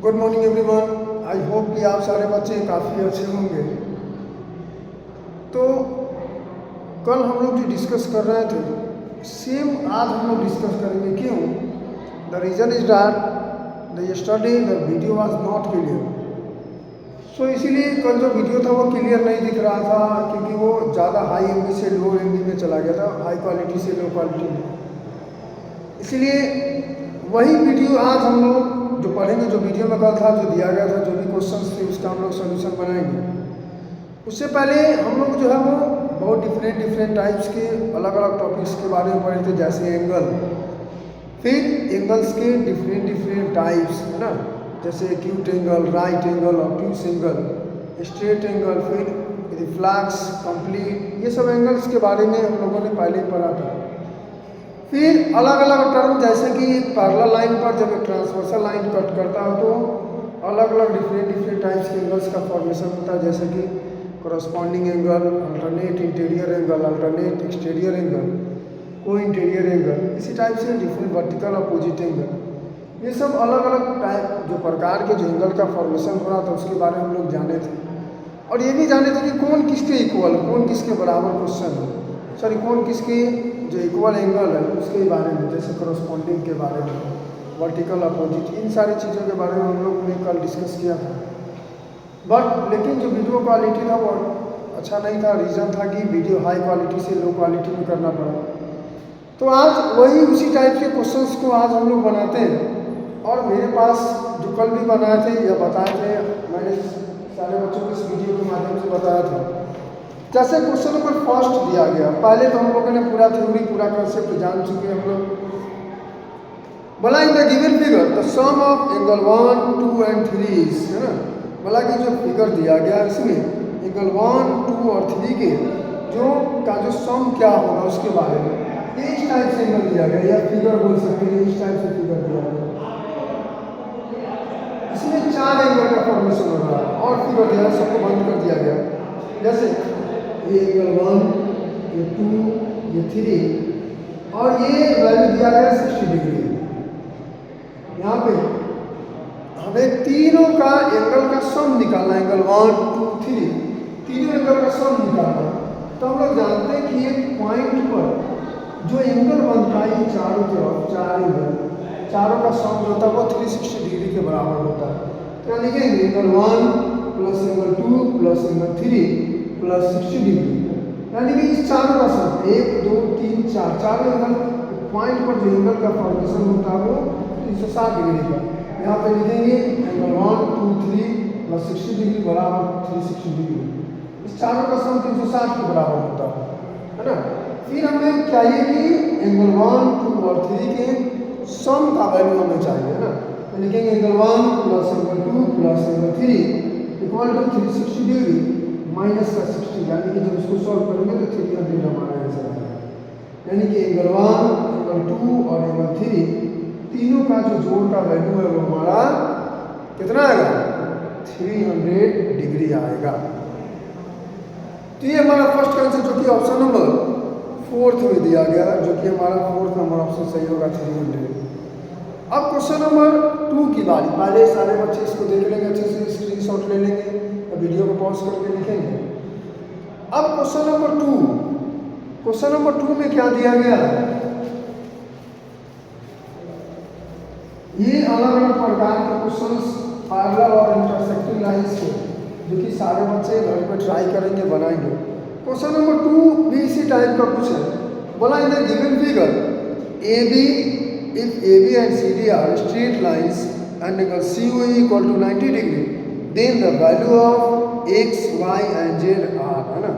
Good morning everyone. I hope कि आप सारे बच्चे काफ़ी अच्छे होंगे। तो कल हम लोग जो डिस्कस कर रहे थे सेम आज हम लोग डिस्कस करेंगे। क्यों? The reason is that the yesterday the video was not clear. So इसीलिए कल जो वीडियो था वो क्लियर नहीं दिख रहा था, क्योंकि वो ज़्यादा हाई एम से लो एम में चला गया था, हाई क्वालिटी से लो क्वालिटी में। इसीलिए वही वीडियो आज हम लोग जो पढ़ेंगे, जो वीडियो में कल था, जो दिया गया था, जो भी क्वेश्चंस थे उसका हम लोग सोल्यूशन बनाएंगे। उससे पहले हम लोग जो है वो बहुत डिफरेंट टाइप्स के अलग अलग टॉपिक्स के बारे में पढ़े थे, जैसे एंगल, फिर एंगल्स के डिफरेंट टाइप्स है ना, जैसे acute angle, right angle, obtuse angle, straight angle, फिर रिफ्लेक्स, कंप्लीट, ये सब एंगल्स के बारे में हम लोगों ने पहले ही पढ़ा था। फिर अलग अलग टर्म, जैसे कि पैरेलल लाइन पर जब एक ट्रांसवर्सल लाइन कट करता है तो अलग अलग डिफरेंट टाइप्स के एंगल्स का फॉर्मेशन होता है, जैसे कि corresponding angle, alternate interior angle, alternate exterior angle, को इंटीरियर एंगल, इसी टाइप से डिफरेंट वर्टिकल अपोजिट एंगल, ये सब अलग अलग टाइप जो प्रकार के जो एंगल का फॉर्मेशन हो रहा था उसके बारे में हम लोग जाने थे। और ये भी जाने थे कि कौन किसके इक्वल, कौन किसके बराबर क्वेश्चन है, सॉरी कौन किसके जो इक्वल एंगल है उसके बारे में, जैसे कॉरस्पॉन्डिंग के बारे में, वर्टिकल अपोजिट, इन सारी चीज़ों के बारे में हम लोग ने कल डिस्कस किया था। बट लेकिन जो वीडियो क्वालिटी था वो अच्छा नहीं था। रीज़न था कि वीडियो हाई क्वालिटी से लो क्वालिटी में करना पड़ा। तो आज वही उसी टाइप के क्वेश्चंस को आज हम लोग बनाते हैं। और मेरे पास जो कल भी बनाए थे या बताए थे, मैंने सारे बच्चों को इस वीडियो के माध्यम से बताया था। जैसे क्वेश्चन नंबर फर्स्ट दिया गया, पहले तो हम लोगों ने पूरा थ्योरी, पूरा कंसेप्ट जान चुके हैं हम लोग। बोला in the given figure the sum of angle 1, 2 and 3 है ना। बोला कि जो फिगर दिया गया इसमें एंगल 1, 2 और 3 के जो सम क्या होगा उसके बारे में इस टाइप से एंगल दिया गया, या फिगर बोल सकते हैं, इस टाइप से फिगर दिया गया। इसमें 4 एंगल का फॉर्मेशन हो रहा है और फिगर दिया, सबको बंद कर दिया गया। जैसे ये एंगल 1, ये 2, ये 3 और ये वैल्यू दिया गया 60 डिग्री। यहाँ पे हमें तीनों का एंगल का सम निकालना, एंगल 1, 2, 3 तीनों एंगल का सम निकालना। तो हम लोग जानते हैं कि एक पॉइंट पर जो एंगल बनता है ये चारों तरफ, 4 एंगल, चारों का सम जो होता है वो 360 डिग्री के बराबर होता है। क्या लिखेंगे? Angle 1 plus angle 2 plus angle 3 plus 60 degree, यानी कि इस चारों का सम 1, 2, 3, 4 चारों एंगल पॉइंट पर जो एंगल का फॉर्मेशन होता है वो 360 डिग्री का। यहाँ पे लिखेंगे एंगल 1, 2, 3 प्लस 60 डिग्री बराबर 360 डिग्री। इस चारों का सम 360 के बराबर होता है ना। फिर हमें चाहिए कि एंगल 1, 2 और 3 के सम का वैल्यू हमें चाहिए, है ना। तो लिखेंगे angle 1 plus angle 2 plus angle 3 equal to 360 degree minus का 60, यानी कि जब इसको सॉल्व करेंगे तो 300 हमारा आंसर आएगा। यानी कि एंगल 1, एंगल 2 और एंगल 3 तीनों का जो जोड़ का वैल्यू है वो हमारा कितना आएगा? 300 डिग्री आएगा। तो ये हमारा फर्स्ट आंसर जो कि ऑप्शन नंबर 4 में दिया गया है, जो कि हमारा 4th नंबर ऑप्शन सही होगा, 300। अब क्वेश्चन नंबर 2 की बारी। पहले सारे बच्चे इसको देख लेंगे, अच्छे से स्क्रीनशॉट ले लेंगे, वीडियो को पॉज करके लिखेंगे। अब क्वेश्चन नंबर 2, क्वेश्चन नंबर 2 में क्या दिया गया है? ये अलग अलग प्रकार के क्वेश्चंस पैरेलल और इंटरसेक्टिंग लाइंस के, जो कि सारे बच्चे घर पर ट्राई करेंगे, बनाएंगे। क्वेश्चन नंबर 2 भी इसी टाइप का कुछ है। बोला in the given figure AB, if AB and CD are straight lines and angle COE equal to 90 degree, then the value of X, Y and Z are, है ना।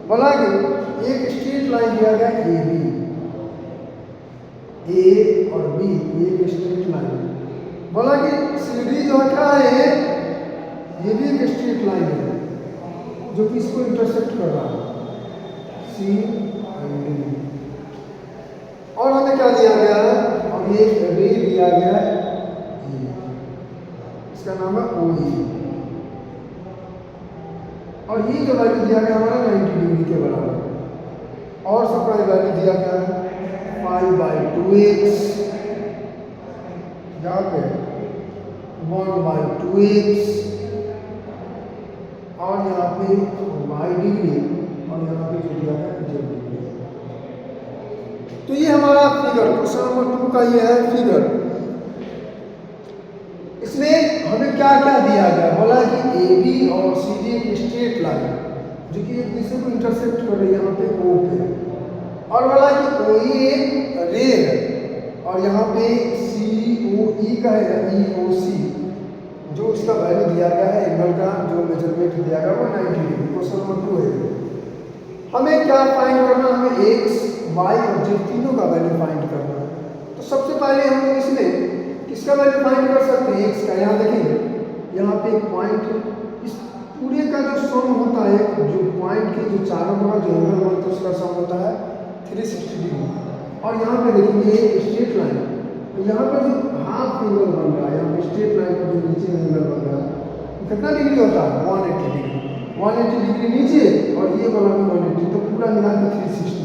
बोला कि एक स्ट्रेट लाइन दिया गया AB, A और B, एक straight line. बोला कि CD जो क्या है, ये भी एक स्ट्रेट लाइन है जो कि इसको इंटरसेक्ट कर रहा है, C एंड D। और हमें क्या दिया गया है? हमें एक रे दिया गया है, इसका नाम है OE, और ये जो वैल्यू दिया गया हमारा 90 डिग्री के बराबर, और सबका वैल्यू दिया गया है 5/2x, यहाँ पे 1/2x और यहाँ पे y डिग्री और यहाँ पे जो दिया है z डिग्री। तो ये हमारा फिगर क्वेश्चन नंबर 2 का ये है फिगर। इसमें हमें क्या क्या दिया गया, बोला कि AB और CD एक स्ट्रेट लाइन जो कि एक दूसरे को इंटरसेक्ट कर रही है यहाँ पे O पे, और बोला कि कोई एक रे है और यहाँ पे COE का है EOC जो उसका वैल्यू दिया गया है, एंगल का जो मेजरमेंट दिया गया वो 90 डिग्री। क्वेश्चन नंबर 2 है। हमें क्या फाइंड करना, हमें x, y और z तीनों का वैल्यू फाइंड करना है। तो सबसे पहले हम लोग इसमें किसका वैल्यू फाइंड कर सकते हैं, x का। यहाँ देखेंगे यहाँ पे एक पॉइंट, इस पूरे का जो सम होता है, जो पॉइंट के जो चारों तरफ जो एंगल बनता है उसका सम होता है 360 डिग्री। और यहाँ पे देखेंगे स्ट्रेट लाइन, तो यहाँ पर जो हाफ एंगल बन रहा है, यहाँ पे स्ट्रेट लाइन पर जो नीचे एंगल बन रहा है कितना डिग्री होता है 180 डिग्री। 180 डिग्री नीचे और ये वाला भी 180, तो पूरा मिला के 360।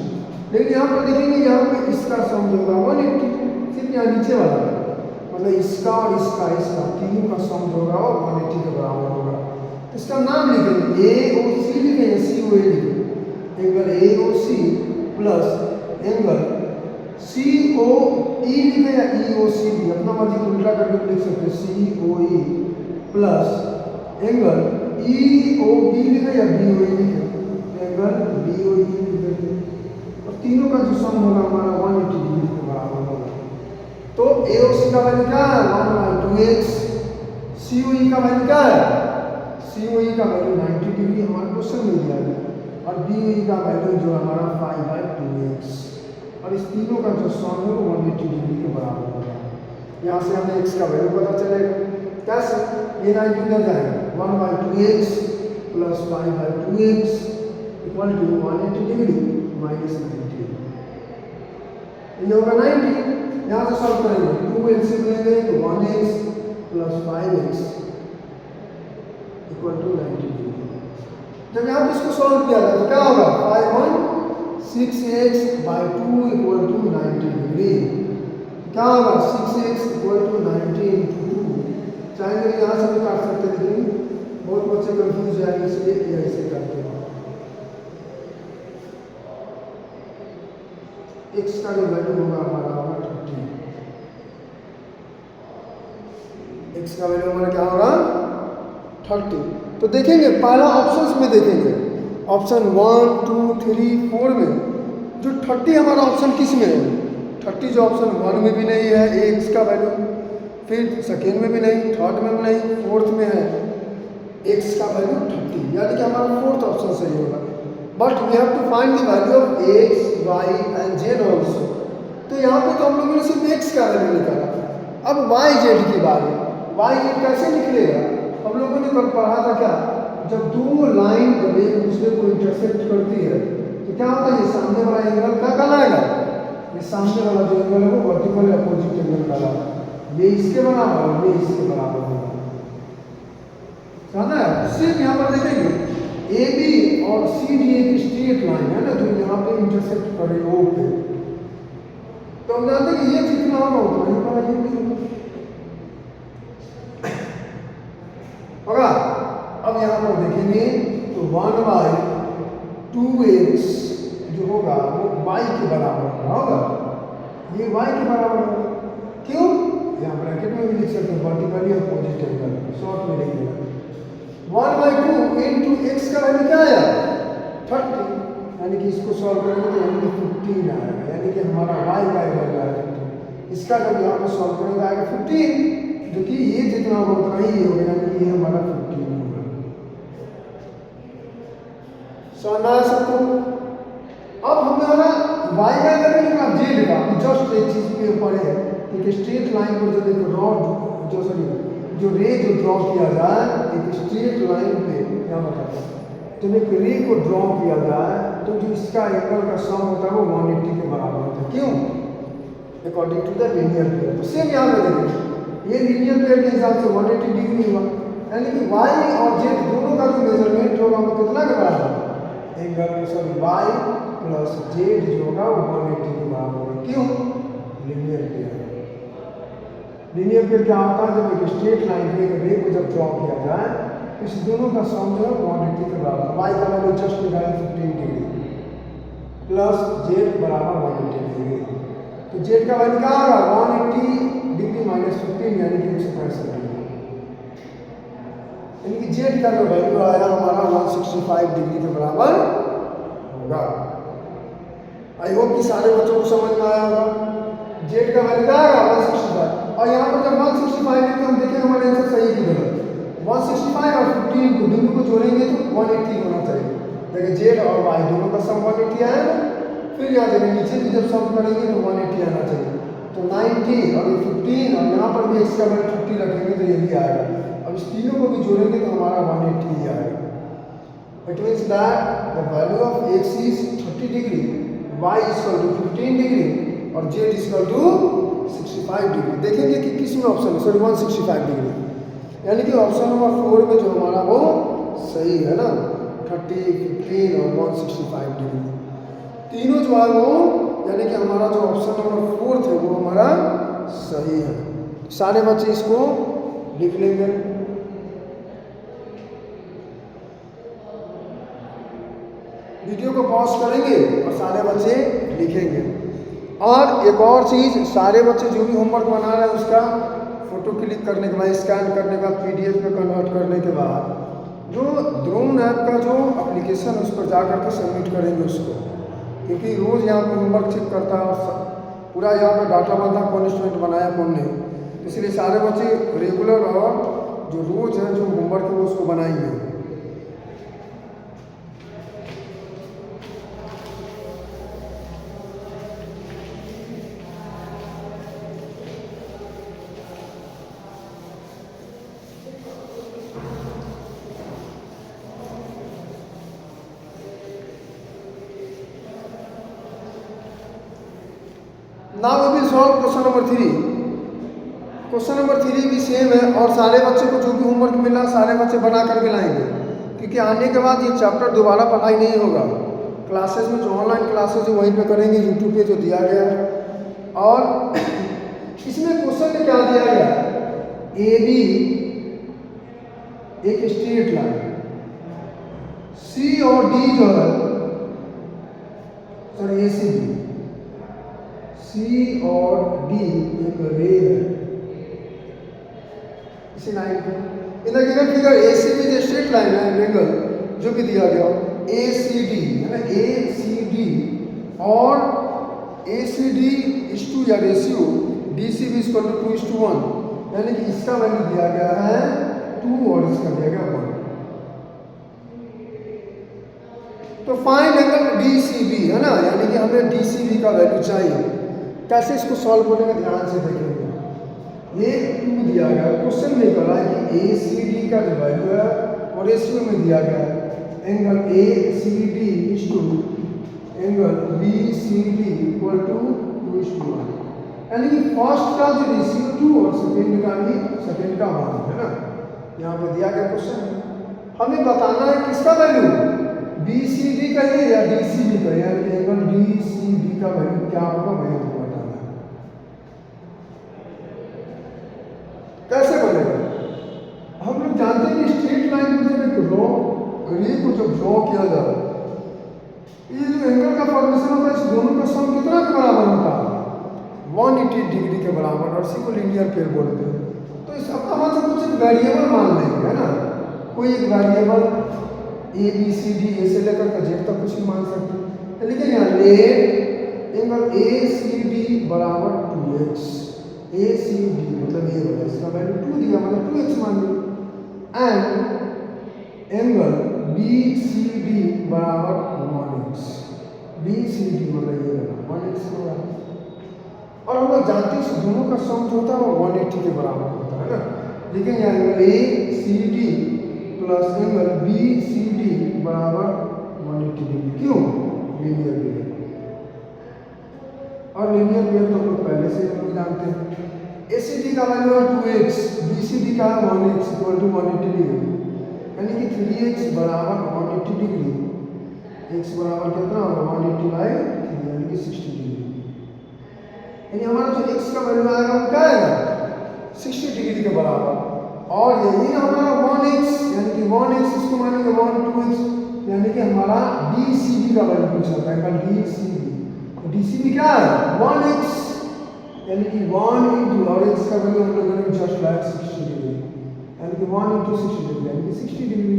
लेकिन यहाँ पर देखेंगे यहाँ पे इसका सम जो होगा 180, सिर्फ यहाँ नीचे वाला मतलब इसका और इसका तीनों का सम जो होगा वो 180 के बराबर होगा। इसका नाम लिखेंगे AOC लिखेंगे, COA लिखेंगे, angle AOC plus angle COE लिखे या EOC भी, अपना मर्जी उल्टा करके लिख सकते हैं, COE प्लस एंगल EOB लिखे या BOE लिखे, एंगल BOE लिखे, और तीनों का जो सम होगा हमारा 180 डिग्री के बराबर होगा। तो AOC का वैल्यू क्या है 1/2x, COE का वैल्यू क्या है, COE का वैल्यू 90 डिग्री हमारे क्वेश्चन में दिया गया, और BOE का वैल्यू जो हमारा 5/2x, और इस तीनों का जो सम है वो 180 डिग्री के बराबर होगा। यहाँ से हमें x का वैल्यू पता चलेगा। कैसे, ये 90 इधर जाएगा, 1/2x plus 5/2x equal to 180 degree minus 90, ये होगा 90। यहाँ से सॉल्व करेंगे, 2 एलसीएम लेंगे तो 1x plus 5x equal to 90 degree. जब यहाँ पे इसको सॉल्व किया जाए तो क्या होगा 5/6x/2 इक्वल टू 90 डिग्री। क्या होगा 6x इक्वल टू 90 इंटू 2। चाहेंगे यहाँ से भी काट सकते हैं, लेकिन बहुत बच्चे कंफ्यूज हो जाएंगे इसलिए ऐसे करते हैं। x का जो वैल्यू होगा हमारा 30, x का वैल्यू हमारा क्या होगा 30। तो देखेंगे पहला ऑप्शंस में देखेंगे, ऑप्शन 1, 2, 3, 4 में जो 30 हमारा ऑप्शन किस में है, 30 जो ऑप्शन 1 में भी नहीं है x का वैल्यू, फिर सेकेंड में भी नहीं, थर्ड में भी नहीं, फोर्थ में है x का वैल्यू 30, यानी कि हमारा फोर्थ ऑप्शन सही होगा। But we have to find the value of x, y and z also. तो यहाँ पे तो हम लोगों ने सिर्फ x का वैल्यू निकाला, अब y z की बात है। y z कैसे निकलेगा, हम लोगों ने कल पढ़ा था क्या, जब दो लाइन जब एक दूसरे को इंटरसेक्ट करती है तो क्या होता है, ये सामने वाला एंगल क्या कहलाएगा, ये सामने वाला जो एंगल है वो वर्टिकल अपोजिट एंगल कहलाएगा। ये इसके बराबर और ये इसके बराबर होगा, समझा है। सिर्फ यहाँ पर देखेंगे AB और CD एक स्ट्रेट लाइन है ना, जो यहाँ पे इंटरसेक्ट करे O पे, तो हम जानते हैं कि ये जितना होगा उतना ही हमारा ये भी होगा। अब यहाँ पर देखेंगे तो 1/2x जो होगा वो y के बराबर होगा, ये y के बराबर होगा। क्यों, यहाँ ब्रैकेट में भी लिख सकते हैं, वर्टिकली अपोजिट एंगल, शॉर्ट में लिखेंगे 1/2 इंटू x का वैल्यू क्या आया 30, यानी कि इसको सॉल्व करेंगे तो यानी कि 15 आएगा, यानी कि हमारा y का वैल्यू आएगा 15। इसका जब यहाँ पर सॉल्व करेंगे आएगा 15, जो कि ये जितना होगा उतना ही होगा, यानी कि ये हमारा 15 होगा। समझना है सबको। अब हमारा y का वैल्यू निकला, z का जस्ट एक चीज पे ऊपर है, एक स्ट्रेट लाइन पर जब एक रॉड जो रे जो ड्रॉ किया जाए एक स्ट्रेट लाइन पे, क्या बताता है, जब एक रे को ड्रॉ किया जाए तो जो इसका एंगल का सम होता है वो 180 के बराबर होता है। क्यों, according to the linear pair. तो सेम यहाँ पे देखिए, ये लीनियर पेयर के हिसाब से 180 डिग्री हुआ, यानी कि y और z दोनों का जो मेजरमेंट होगा वो कितना के बराबर, angle sorry y plus z जो होगा वो 180 के बराबर होगा। क्यों, लीनियर पेयर। लीनियर पेयर क्या होता है, जब एक स्ट्रेट लाइन पे एक रे को जब ड्रॉ किया जाए, इस दोनों का सम जो है 180 के बराबर। वाई का वैल्यू जस्ट निकालें 15 डिग्री प्लस जेड बराबर 180 डिग्री। तो जेड का वैल्यू क्या होगा, 180 डिग्री माइनस 15 यानी कि 165 डिग्री, यानी कि जेड का जो वैल्यू आएगा हमारा 165 डिग्री के बराबर होगा। आई होप कि सारे बच्चों को समझ में आया होगा। जेड का वैल्यू क्या आएगा 165, और यहाँ पर जब 165 है तो हम देखें हमारा आंसर सही है कि गलत। 165 और 15 को दोनों को जोड़ेंगे तो 180 होना चाहिए। देखिए जेड और वाई दोनों का सम 180 आया ना, फिर यहाँ देखिए नीचे भी जब सम करेंगे तो 180 आना चाहिए। तो 90 और 15 और यहाँ पर भी इसका वैल्यू 50 रखेंगे तो ये भी आएगा। अब इस तीनों को भी जोड़ेंगे तो हमारा 180 ही आएगा। It means that the value of X is 30 degree, Y is equal to 15 degree और Z is equal to 65 degree. देखेंगे कि किस में ऑप्शन है, सॉरी 165 डिग्री, यानी कि ऑप्शन नंबर 4 में जो हमारा वो सही है ना, 30, 15 और 165 डिग्री तीनों जो है वो, यानी कि हमारा जो ऑप्शन नंबर 4 थे वो हमारा सही है। सारे बच्चे इसको लिख लेंगे। वीडियो को पॉज करेंगे और सारे बच्चे लिखेंगे। और एक और चीज़, सारे बच्चे जो भी होमवर्क बना रहे हैं उसका फोटो क्लिक करने के बाद, स्कैन करने के बाद, पीडीएफ में कन्वर्ट करने के बाद, जो ड्रोन ऐप का जो एप्लीकेशन उस पर जा करके सबमिट करेंगे उसको, क्योंकि रोज़ यहाँ पर होमवर्क चेक करता है, पूरा यहाँ पर डाटा बनता कौन स्टूडेंट बनाया कौन नहीं, इसलिए सारे बच्चे रेगुलर और जो रोज़ है जो होमवर्क है वो उसको बनाएंगे। Now we will solve question number 3। Question number 3 भी सेम है और सारे बच्चे को जो भी होमवर्क मिला सारे बच्चे बना करके लाएंगे, क्योंकि आने के बाद ये चैप्टर दोबारा पढ़ाई नहीं होगा। क्लासेस में जो ऑनलाइन क्लासेस है वहीं पे करेंगे, यूट्यूब पे जो दिया गया है। और इसमें क्वेश्चन में क्या दिया गया, ए बी एक स्ट्रेट लाइन, सी और डी जो है, सॉरी ए सी बी, सी और डी एक रे है इसी लाइन पे। In the given figure A C B जो स्ट्रेट लाइन है एंगल जो कि दिया गया ए सी डी है ना, ए सी डी और A C D is to या ratio D C B equal to 2:1, यानी कि इसका वैल्यू दिया गया है 2 और इसका दिया गया 1। तो find angle D C B है ना, यानी कि हमें डी सी बी का वैल्यू चाहिए। कैसे इसको सॉल्व करेंगे ध्यान से देखेंगे। ये 2 दिया गया, क्वेश्चन में कहा है कि ए सी डी का जो वैल्यू है और रेशियो में दिया गया है angle A C D is to angle B C D equal to 2:1, यानी कि फर्स्ट का जो रेशियो 2 और सेकेंड का 1 है ना। यहाँ पे दिया गया क्वेश्चन, हमें बताना है किसका वैल्यू, बी सी डी का है या डी सी डी का, यानी एंगल डी सी डी का वैल्यू क्या होगा वही हमको बताना है। कैसे बनेगा, हम लोग जानते हैं कि स्ट्रेट लाइन में जब एक रे को जब ड्रॉ किया जाए, ये जो एंगल का फॉर्मेशन होता है इस दोनों का सम कितना के बराबर होता है, 180 डिग्री के बराबर, और इसी को लीनियर पेयर बोलते हैं। तो इस अब हम से कुछ वेरिएबल मान लेंगे है ना, कोई एक variable A B C D, A से लेकर के जेड तक कुछ भी मान सकते हैं। लेकिन यहाँ let angle A C D बराबर 2x, ए सी डी मतलब ये होगा, इसका वैल्यू 2 दिया मतलब 2x मान लो, and angle B C D बराबर 1x, बी सी डी मतलब ये होगा 1x होगा। और हम लोग जानते हैं इस दोनों का सम जो होता है वो 180 के बराबर होता है ना। लेकिन यहाँ angle A C D plus angle B C D बराबर 180 डिग्री, क्यों, लीनियर पेयर, और लीनियर पेयर तो हम लोग पहले से हम लोग जानते हैं। ए सी डी का वैल्यू है 2x, बी सी डी का है 1x इक्वल टू 180 डिग्री, यानी कि 3x बराबर 180 डिग्री, x बराबर कितना होगा 180/3 यानी कि 60 डिग्री। यानी हमारा जो x का वैल्यू आएगा वो क्या आएगा 60 डिग्री के बराबर। और यही हमारा 1x, यानी कि 1x इसको मानेंगे 1 2x, यानी कि हमारा DCB का वैल्यू पूछा था कल DCB। तो DCB क्या है 1x, यानी कि 1 इंटू, और x का वैल्यू हम लोगों ने जस्ट लाया 60 डिग्री, यानी कि 1 इंटू 60 डिग्री, यानी कि 60 डिग्री,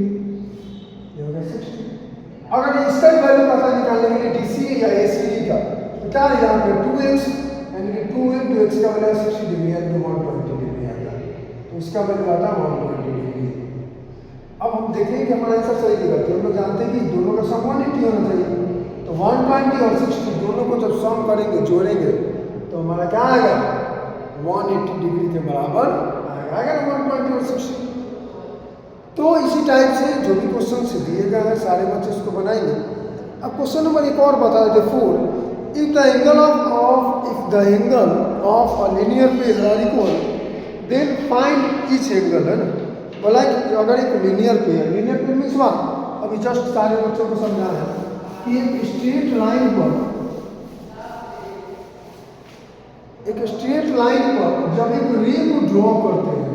ये हो गया 60। अगर इसका वैल्यू पता निकालने के लिए DC या ACD का, तो क्या है यहाँ पे 2x, यानी कि 2 इंटू x का वैल्यू 60 डिग्री, यानी कि 120 डिग्री आएगा। तो इसका वैल्यू आता है 120 डिग्री। अब हम देखेंगे कि हमारा आंसर सही होगा। तो हम लोग जानते हैं कि दोनों का सम 180 होना चाहिए। तो 120 और 60 दोनों को जब सम करेंगे, जोड़ेंगे, तो हमारा क्या आएगा 180 डिग्री के बराबर आएगा ना 120 और 60। तो इसी टाइप से जो भी क्वेश्चन से दिए गए हैं सारे बच्चे इसको बनाएंगे। अब क्वेश्चन नंबर एक और बता देते 4, if the angle of a linear pair are equal, then find each angle, है ना। बोला कि अगर एक लीनियर पेयर मीन्स व्हाट, अभी जस्ट सारे बच्चों को समझाना है कि एक स्ट्रेट लाइन पर जब एक रे को ड्रॉ करते हैं,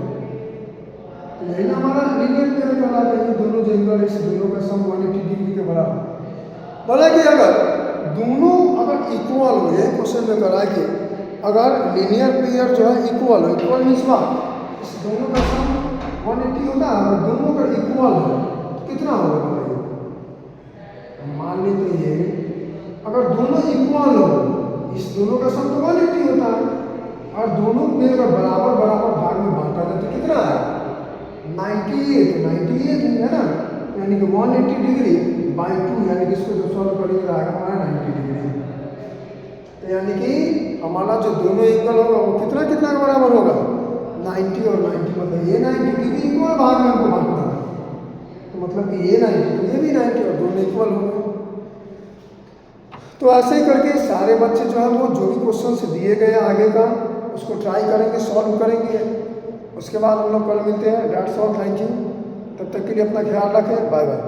तो यही ना हमारा लीनियर पेयर कहलाता है। दोनों जो एंगल है दोनों का सम 180 डिग्री के बराबर। बोला कि अगर दोनों अगर इक्वल हो, ये क्वेश्चन में करा कि अगर लीनियर पेयर जो है इक्वल हो, इक्वल मीन्स व्हाट, इस दोनों का सम 180 होता है। अगर दोनों का इक्वल है तो कितना होगा बताइए। मान लेते ये अगर दोनों इक्वल हो, इस दोनों का सम तो 180 होता है, और दोनों में अगर बराबर बराबर भाग में बांटा जाए तो कितना है 98 है ना, यानी कि 180 डिग्री बाई 2, यानी कि इसको जो सॉल्व करेंगे आएगा हमारा 90 डिग्री। तो यानी कि हमारा जो दोनों एंगल होगा वो कितना कितना के बराबर होगा 90 और 90, मतलब ये 90 डिग्री इक्वल भाग में हमको बांटना है, तो मतलब कि ये 90 तो ये भी 90 और दोनों इक्वल हो गए। तो ऐसे ही करके सारे बच्चे जो है वो जो भी क्वेश्चन से दिए गए आगे का उसको ट्राई करेंगे, सॉल्व करेंगे। उसके बाद हम लोग कल मिलते हैं। That's all, thank you. तब तक के लिए अपना ख्याल रखें, बाय बाय।